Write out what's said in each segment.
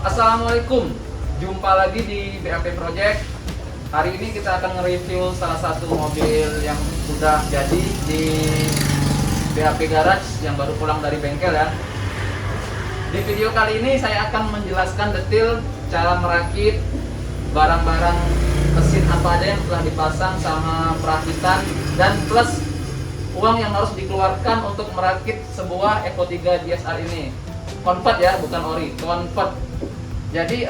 Assalamualaikum, jumpa lagi di BAP Project. Hari ini kita akan nge-review salah satu mobil yang sudah jadi di BAP Garage yang baru pulang dari bengkel ya. Di video kali ini saya akan menjelaskan detail cara merakit barang-barang mesin apa aja yang telah dipasang sama perakitan dan plus uang yang harus dikeluarkan untuk merakit sebuah Evo 3 GSR ini. Convert ya, bukan ori, convert. Jadi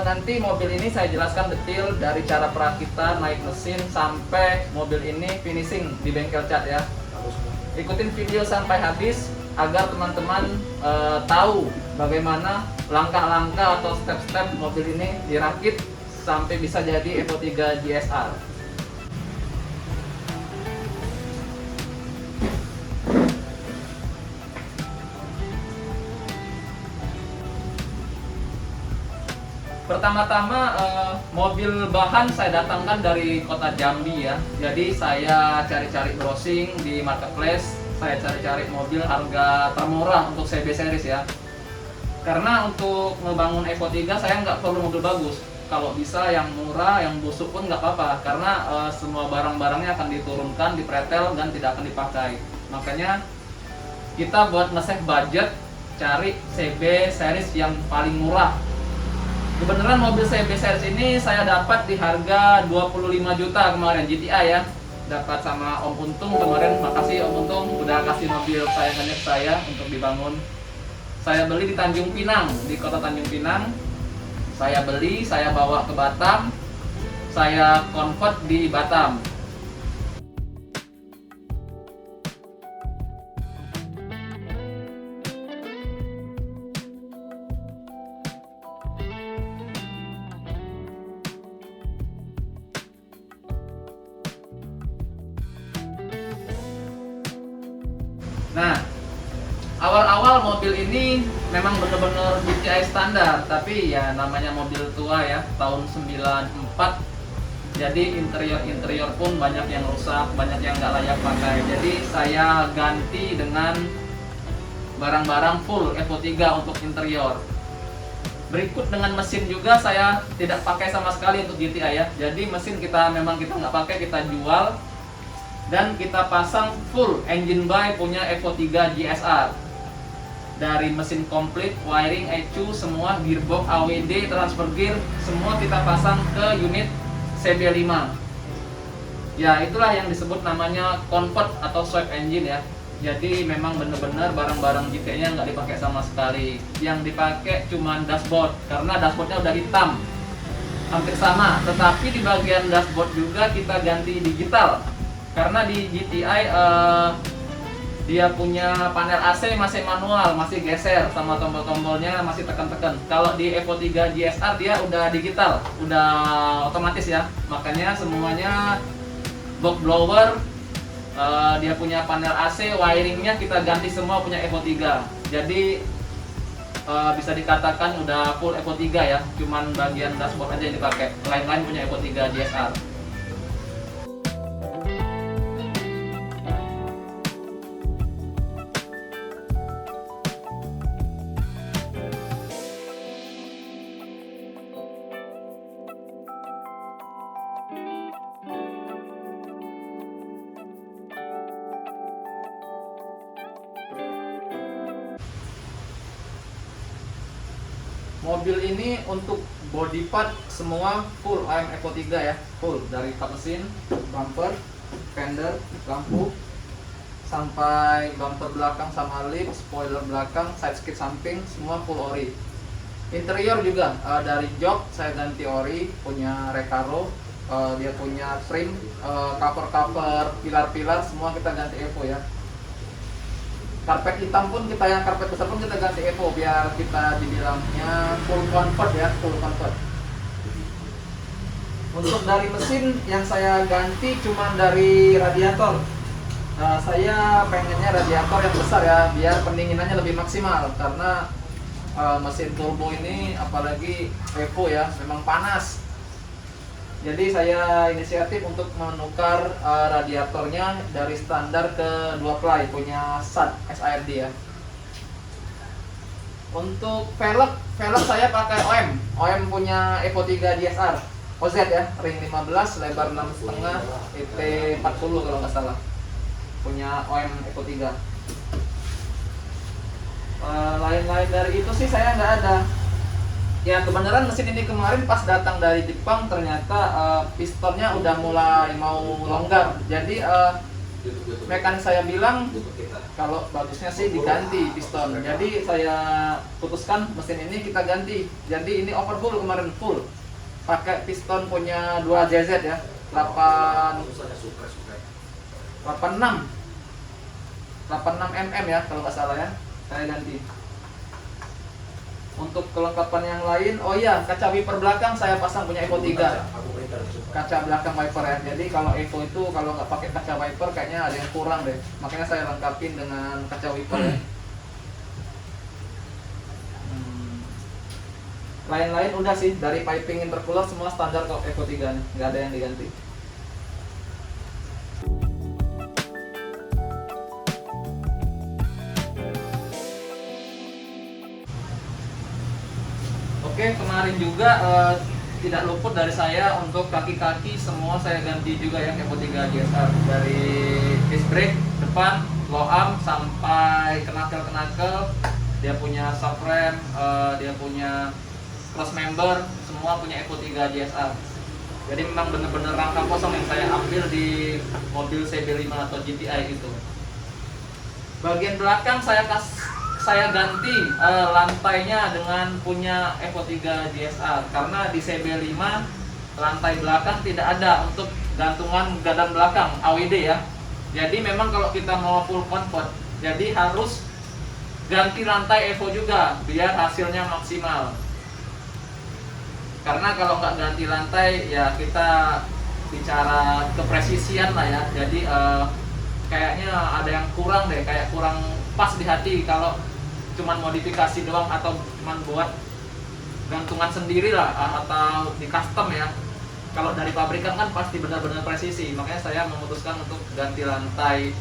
nanti mobil ini saya jelaskan detail dari cara perakitan, naik mesin sampai mobil ini finishing di bengkel cat ya. Ikutin video sampai habis agar teman-teman tahu bagaimana langkah-langkah atau step-step mobil ini dirakit sampai bisa jadi Evo 3 GSR. Pertama-tama mobil bahan saya datangkan dari kota Jambi ya. Jadi saya cari-cari browsing di marketplace, saya cari-cari mobil harga termurah untuk CB series ya. Karena untuk ngebangun Evo 3 saya nggak perlu mobil bagus. Kalau bisa yang murah, yang busuk pun nggak apa-apa. Karena semua barang-barangnya akan diturunkan, dipretel dan tidak akan dipakai. Makanya kita buat nge-save budget, cari CB series yang paling murah. Kebenaran mobil CB series ini saya dapat di harga 25 juta kemarin, GTI ya. Dapat sama Om Untung kemarin, makasih Om Untung udah kasih mobil sayangannya ke saya untuk dibangun. Saya beli di Tanjung Pinang, di kota Tanjung Pinang. Saya beli, saya bawa ke Batam, saya convert di Batam. Nah, awal-awal mobil ini memang benar-benar GTI standar, tapi ya namanya mobil tua ya, tahun 94. Jadi interior pun banyak yang rusak, banyak yang nggak layak pakai. Jadi saya ganti dengan barang-barang full Evo 3 untuk interior. Berikut dengan mesin juga saya tidak pakai sama sekali untuk GTI ya. Jadi mesin kita memang kita nggak pakai, kita jual. Dan kita pasang full engine bay punya Evo 3 GSR. Dari mesin komplit, wiring, ECU, semua, gearbox, AWD, transfer gear, semua kita pasang ke unit CB5. Ya itulah yang disebut namanya convert atau swipe engine ya. Jadi memang benar-benar barang-barang GT-nya nggak dipakai sama sekali. Yang dipakai cuma dashboard, karena dashboardnya udah hitam. Hampir sama, tetapi di bagian dashboard juga kita ganti digital. Karena di GTI dia punya panel AC masih manual, masih geser sama tombol-tombolnya masih tekan-tekan. Kalau di Evo 3 GSR dia udah digital, udah otomatis ya. Makanya semuanya box blower, dia punya panel AC, wiringnya kita ganti semua punya Evo 3. Jadi bisa dikatakan udah full Evo 3 ya. Cuman bagian dashboard aja yang dipakai, lain-lain punya Evo 3 GSR. Mobil ini untuk body part semua full AM Evo 3 ya, full dari kap mesin, bumper, fender, lampu, sampai bumper belakang sama lip, spoiler belakang, side skid samping, semua full ori. Interior juga dari jok saya ganti ori, punya Recaro, dia punya trim, cover pilar-pilar semua kita ganti Evo ya. Karpet hitam pun kita, yang karpet besar pun kita ganti Evo biar kita dibilangnya full comfort ya, full comfort. Untuk dari mesin yang saya ganti cuma dari radiator. Saya pengennya radiator yang besar ya, biar pendinginannya lebih maksimal karena mesin turbo ini apalagi Evo ya memang panas. Jadi saya inisiatif untuk menukar radiatornya dari standar ke 2 ply punya SARD ya. Untuk velg saya pakai OM punya Evo 3 DSR OZ ya, ring 15, lebar 6,5, IT 40 kalau nggak salah, punya OM Evo 3. Lain-lain dari itu sih saya nggak ada. Ya kebenaran mesin ini kemarin pas datang dari Jepang ternyata pistonnya udah mulai mau longgar. Jadi mekanik saya bilang kalau bagusnya sih diganti piston. Jadi saya putuskan mesin ini kita ganti. Jadi ini overhaul kemarin full. Pakai piston punya 2 JZ ya, 86 mm ya kalau nggak salah ya, saya ganti. Untuk kelengkapan yang lain, oh iya, kaca wiper belakang saya pasang punya Evo 3, kaca belakang wiper ya. Jadi kalau Evo itu kalau nggak pakai kaca wiper kayaknya ada yang kurang deh, makanya saya lengkapin dengan kaca wiper ya. Lain-lain udah sih, dari piping intercooler semua standar kok Evo 3 nih, nggak ada yang diganti. Oke, kemarin juga tidak luput dari saya untuk kaki-kaki semua saya ganti juga ya Evo 3 DSR, dari disc brake depan, low arm sampai knuckle, dia punya subframe, dia punya cross member, semua punya Evo 3 DSR. Jadi memang bener-bener rangka kosong yang saya ambil di mobil CB5 atau GTI itu. Bagian belakang saya ganti lantainya dengan punya Evo 3 DSR karena di CB5 lantai belakang tidak ada untuk gantungan gadan belakang AWD ya. Jadi memang kalau kita mau full comfort, jadi harus ganti lantai Evo juga biar hasilnya maksimal. Karena kalau nggak ganti lantai ya kita bicara kepresisian lah ya. Jadi kayaknya ada yang kurang deh, kayak kurang pas di hati kalau cuman modifikasi doang atau cuman buat gantungan sendiri lah atau di custom ya. Kalau dari pabrikan kan pasti benar-benar presisi, makanya saya memutuskan untuk ganti lantai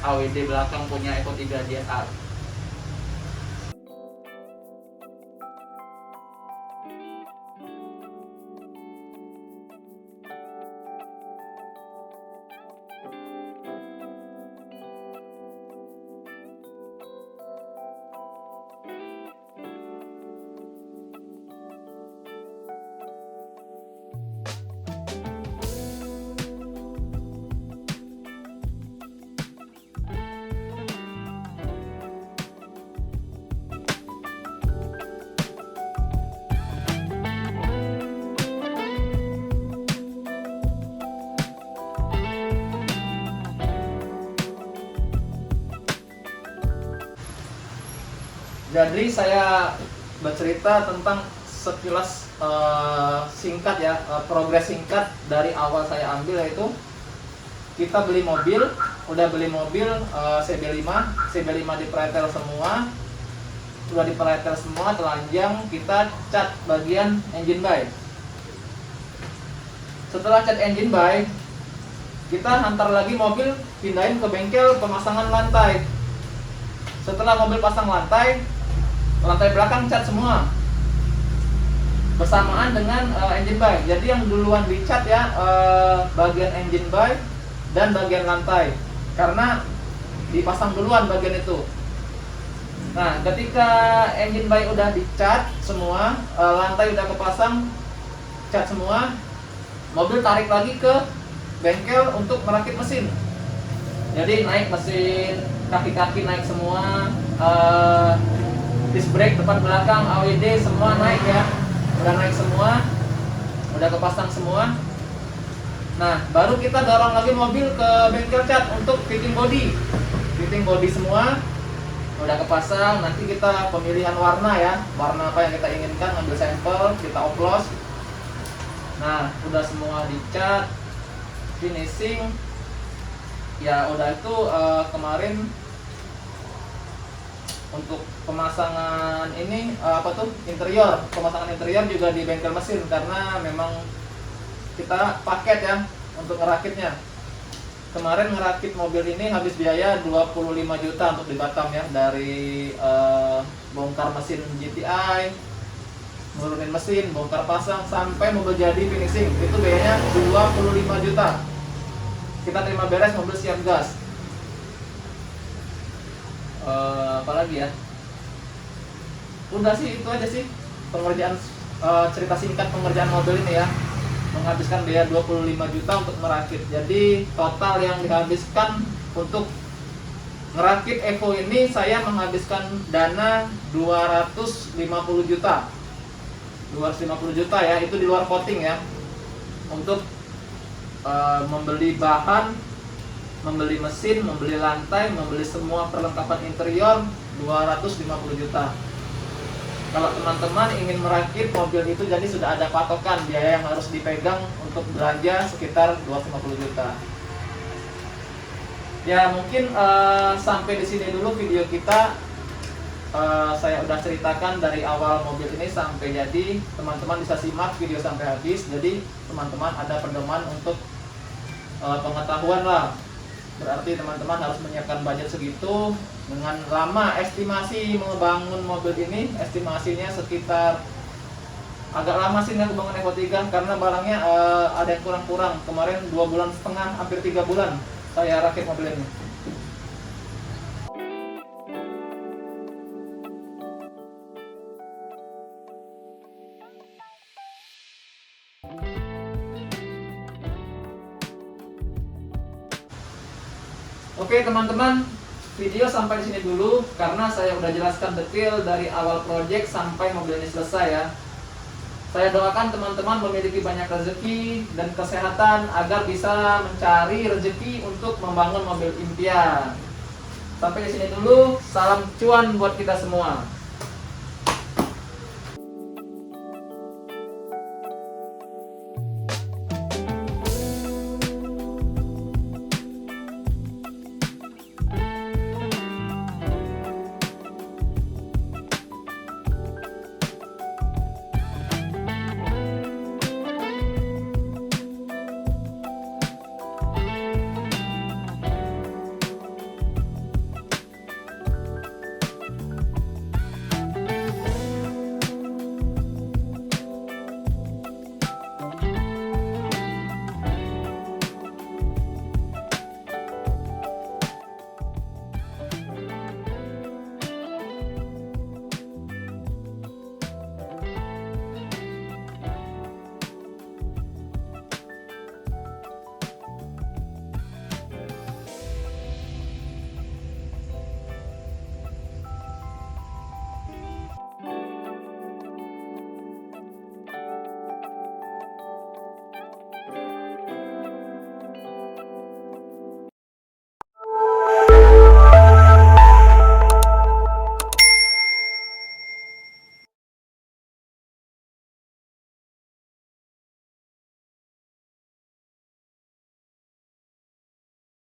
AWD belakang punya Evo 3 DSR. Jadi saya bercerita tentang sekilas singkat ya, progres singkat dari awal saya ambil, yaitu kita beli mobil, udah beli mobil CB5 dipretel semua, udah dipretel semua, telanjang, kita cat bagian engine bay. Setelah cat engine bay, kita hantar lagi mobil, pindahin ke bengkel pemasangan lantai. Setelah mobil pasang lantai belakang cat semua bersamaan dengan engine bay. Jadi yang duluan dicat ya bagian engine bay dan bagian lantai, karena dipasang duluan bagian itu. Nah, ketika engine bay udah dicat semua, lantai udah kepasang, cat semua, mobil tarik lagi ke bengkel untuk merakit mesin. Jadi naik mesin, kaki-kaki naik semua, disc brake depan belakang, AWD semua naik ya. Udah naik semua, udah kepasang semua. Nah, baru kita dorong lagi mobil ke bengkel cat untuk fitting body. Fitting body semua udah kepasang. Nanti kita pemilihan warna ya, warna apa yang kita inginkan, ambil sampel, kita oplos. Nah, udah semua dicat, finishing. Ya udah itu kemarin untuk pemasangan ini pemasangan interior juga di bengkel mesin, karena memang kita paket ya untuk ngerakitnya. Kemarin ngerakit mobil ini habis biaya 25 juta untuk di Batam ya, dari bongkar mesin GTI, nurunin mesin, bongkar pasang sampai mobil jadi finishing, itu biayanya 25 juta. Kita terima beres, mobil siap gas. Apalagi ya, udah sih itu aja sih pengerjaan, cerita singkat pengerjaan mobil ini ya. Menghabiskan biaya 25 juta untuk merakit. Jadi total yang dihabiskan untuk ngerakit Evo ini, saya menghabiskan dana 250 juta. 250 juta ya, itu di luar coating ya. Untuk membeli bahan, membeli mesin, membeli lantai, membeli semua perlengkapan interior, 250 juta. Kalau teman-teman ingin merakit mobil itu, jadi sudah ada patokan biaya yang harus dipegang untuk belanja sekitar 250 juta. Ya mungkin sampai di sini dulu video kita. Saya udah ceritakan dari awal mobil ini sampai jadi. Teman-teman bisa simak video sampai habis. Jadi teman-teman ada pedoman untuk pengetahuan lah. Berarti teman-teman harus menyiapkan budget segitu. Dengan lama estimasi membangun mobil ini, estimasinya sekitar agak lama sih ngebangun Evo 3, karena barangnya ada yang kurang-kurang. Kemarin 2,5 bulan, hampir 3 bulan saya rakit mobil ini. Oke teman-teman, video sampai di sini dulu, karena saya udah jelaskan detail dari awal project sampai mobil ini selesai ya. Saya doakan teman-teman memiliki banyak rezeki dan kesehatan agar bisa mencari rezeki untuk membangun mobil impian. Sampai di sini dulu, salam cuan buat kita semua.